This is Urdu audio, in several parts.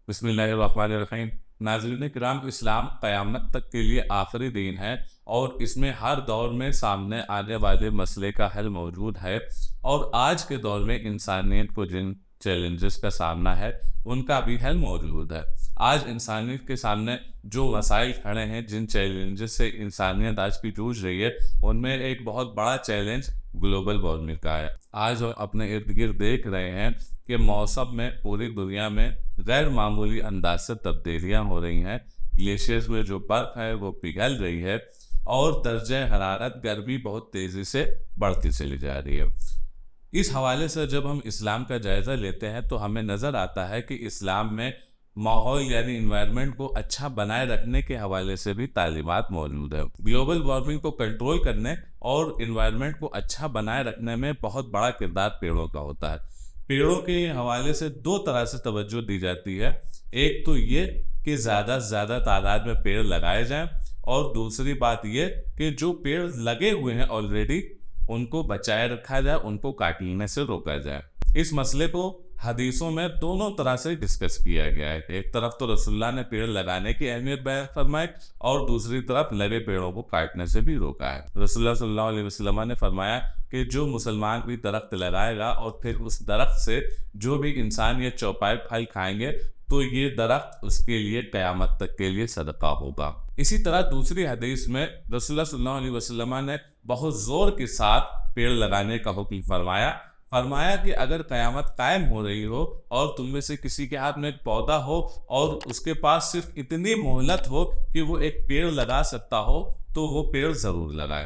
بسم اللہ الرحمن الرحیم۔ ناظرین کرام، اسلام قیامت تک کے لیے آخری دین ہے اور اس میں ہر دور میں سامنے آنے والے مسئلے کا حل موجود ہے، اور آج کے دور میں انسانیت کو جن چیلنجز کا سامنا ہے ان کا بھی حل موجود ہے۔ آج انسانیت کے سامنے جو مسائل کھڑے ہیں، جن چیلنجز سے انسانیت آج کی جوجھ رہی ہے، ان میں ایک بہت بڑا چیلنج گلوبل وارمنگ کا ہے۔ آج ہم اپنے ارد گرد دیکھ رہے ہیں کہ موسم میں پوری دنیا میں غیر معمولی انداز سے تبدیلیاں ہو رہی ہیں۔ گلیشیئرز میں جو برف ہے وہ پگھل رہی ہے اور درجہ حرارت گرمی بہت تیزی سے بڑھتی چلی جا رہی ہے۔ اس حوالے سے جب ہم اسلام کا جائزہ لیتے ہیں تو ہمیں نظر آتا ہے کہ اسلام میں ماحول یعنی انوائرمنٹ کو اچھا بنائے رکھنے کے حوالے سے بھی تعلیمات موجود ہے۔ گلوبل وارمنگ کو کنٹرول کرنے اور انوائرمنٹ کو اچھا بنائے رکھنے میں بہت بڑا کردار پیڑوں کا ہوتا ہے۔ پیڑوں کے حوالے سے دو طرح سے توجہ دی جاتی ہے۔ ایک تو یہ کہ زیادہ سے زیادہ تعداد میں پیڑ لگائے جائیں، اور دوسری بات یہ کہ جو پیڑ لگے ہوئے ہیں آلریڈی ان کو بچائے رکھا جائے، ان کو کاٹنے سے روکا جائے۔ اس مسئلے کو حدیثوں میں دونوں طرح سے ڈسکس کیا گیا ہے۔ ایک طرف تو رسول اللہ نے پیڑ لگانے کی اہمیت بیان فرمائی، اور دوسری طرف لگے پیڑوں کو کاٹنے سے بھی روکا ہے۔ رسول اللہ صلی اللہ علیہ وسلم نے فرمایا کہ جو مسلمان بھی درخت لگائے گا اور پھر اس درخت سے جو بھی انسان یہ چوپائے پھل کھائیں گے تو یہ درخت اس کے لیے قیامت تک کے لیے صدقہ ہوگا۔ اسی طرح دوسری حدیث میں رسول اللہ صلی اللہ علیہ وسلم نے بہت زور کے ساتھ پیڑ لگانے کا حکم فرمایا کہ اگر قیامت قائم ہو رہی ہو اور تم میں سے کسی کے ہاتھ میں ایک پودا ہو اور اس کے پاس صرف اتنی مہلت ہو کہ وہ ایک پیڑ لگا سکتا ہو تو وہ پیڑ ضرور لگائے۔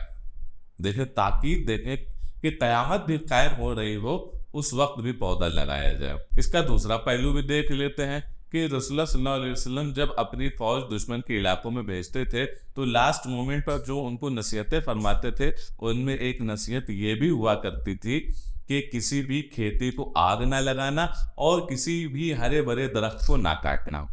دیکھیں تاکید دیکھیں کہ قیامت بھی قائم ہو رہی ہو اس وقت بھی پودا لگایا جائے۔ اس کا دوسرا پہلو بھی دیکھ لیتے ہیں کہ رسول اللہ صلی اللہ علیہ وسلم جب اپنی فوج دشمن کے علاقوں میں بھیجتے تھے تو لاسٹ مومنٹ پر جو ان کو نصیحتیں فرماتے تھے ان میں ایک نصیحت یہ بھی ہوا کرتی تھی کہ کسی بھی کھیتی کو آگ نہ لگانا اور کسی بھی ہرے بھرے درخت کو نہ کاٹنا۔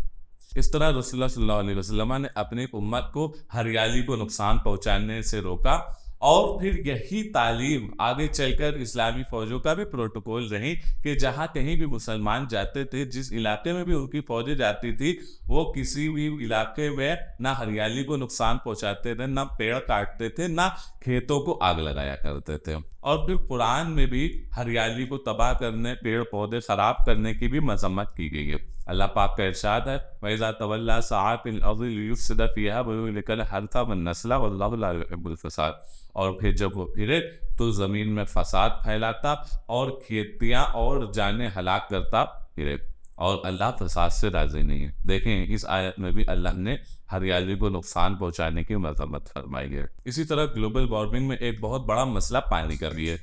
اس طرح رسول اللہ صلی اللہ علیہ وسلم نے اپنی امت کو ہریالی کو نقصان پہنچانے سے روکا، اور پھر یہی تعلیم آگے چل کر اسلامی فوجوں کا بھی پروٹوکول رہی کہ جہاں کہیں بھی مسلمان جاتے تھے، جس علاقے میں بھی ان کی فوجیں جاتی تھی، وہ کسی بھی علاقے میں نہ ہریالی کو نقصان پہنچاتے تھے، نہ پیڑ کاٹتے تھے، نہ کھیتوں کو آگ لگایا کرتے تھے۔ اور پھر قرآن میں بھی ہریالی کو تباہ کرنے، پیڑ پودے خراب کرنے کی بھی مذمت کی گئی ہے۔ اللہ پاک کا ارشاد ہے وَإِذَا تَوَلَّىٰ سَعَىٰ فِي الْأَرْضِ لِيُفْسِدَ فِيهَا وَيُهْلِكَ الْحَرْثَ وَالنَّسْلَ وَاللَّهُ لَا يُحِبُّ الْفَسَادَ۔ اور پھر جب وہ پھرے تو زمین میں فساد پھیلاتا اور کھیتیاں اور جانیں ہلاک کرتا پھرے، اور اللہ فساد سے راضی نہیں ہے۔ دیکھیں اس آیت میں بھی اللہ نے ہریالی کو نقصان پہنچانے کی مذمت فرمائی ہے۔ اسی طرح گلوبل وارمنگ میں ایک بہت بڑا مسئلہ پانی کا بھی ہے۔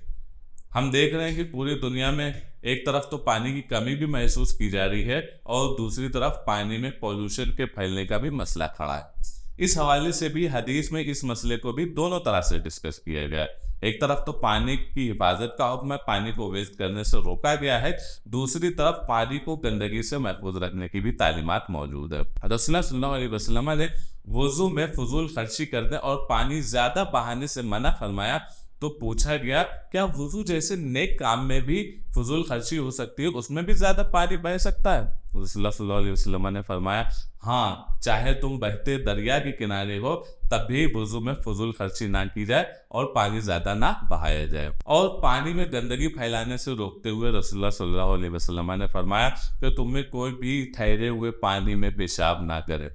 ہم دیکھ رہے ہیں کہ پوری دنیا میں ایک طرف تو پانی کی کمی بھی محسوس کی جا رہی ہے اور دوسری طرف پانی میں پولوشن کے پھیلنے کا بھی مسئلہ کھڑا ہے۔ اس حوالے سے بھی حدیث میں اس مسئلے کو بھی دونوں طرح سے ڈسکس کیا گیا ہے۔ ایک طرف تو پانی کی حفاظت کا حکم ہے، پانی کو ویسٹ کرنے سے روکا گیا ہے، دوسری طرف پانی کو گندگی سے محفوظ رکھنے کی بھی تعلیمات موجود ہے۔ رسول اللہ صلی اللہ علیہ وسلم نے وضو میں فضول خرچی کرنے اور پانی زیادہ بہانے سے منع فرمایا، تو پوچھا گیا کیا وضو جیسے نیک کام میں بھی فضول خرچی ہو سکتی ہے، اس میں بھی زیادہ پانی بہہ سکتا ہے؟ رسول اللہ صلی اللہ علیہ وسلم نے فرمایا ہاں، چاہے تم بہتے دریا کے کنارے ہو تب بھی وضو میں فضول خرچی نہ کی جائے اور پانی زیادہ نہ بہایا جائے۔ اور پانی میں گندگی پھیلانے سے روکتے ہوئے رسول اللہ صلی اللہ علیہ وسلم نے فرمایا کہ تم میں کوئی بھی ٹھہرے ہوئے پانی میں پیشاب نہ کرے۔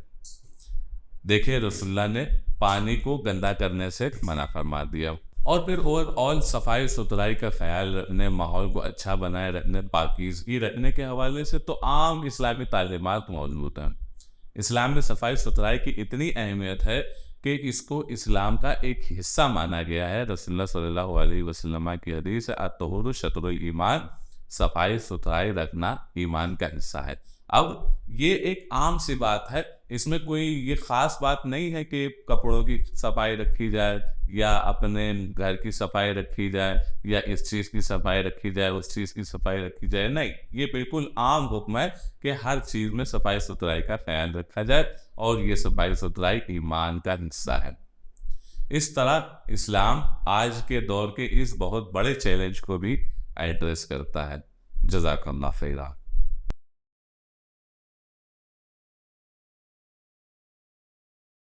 دیکھیں رسول اللہ نے پانی کو گندا کرنے سے منع فرما دیا۔ اور پھر اوور آل صفائی ستھرائی کا خیال رکھنے، ماحول کو اچھا بنائے رکھنے، پاکیزگی رکھنے کے حوالے سے تو عام اسلامی تعلیمات موجود ہیں۔ اسلام میں صفائی ستھرائی کی اتنی اہمیت ہے کہ اس کو اسلام کا ایک حصہ مانا گیا ہے۔ رسول اللہ صلی اللہ علیہ وسلم کی حدیث ہے الطہور شطر الایمان، صفائی ستھرائی رکھنا ایمان کا حصہ ہے۔ اب یہ ایک عام سی بات ہے، اس میں کوئی یہ خاص بات نہیں ہے کہ کپڑوں کی صفائی رکھی جائے یا اپنے گھر کی صفائی رکھی جائے یا اس چیز کی صفائی رکھی جائے، اس چیز کی صفائی رکھی جائے، نہیں، یہ بالکل عام حکم ہے کہ ہر چیز میں صفائی ستھرائی کا خیال رکھا جائے، اور یہ صفائی ستھرائی ایمان کا حصہ ہے۔ اس طرح اسلام آج کے دور کے اس بہت بڑے چیلنج کو بھی ایڈریس کرتا ہے۔ جزاک اللہ خیرا۔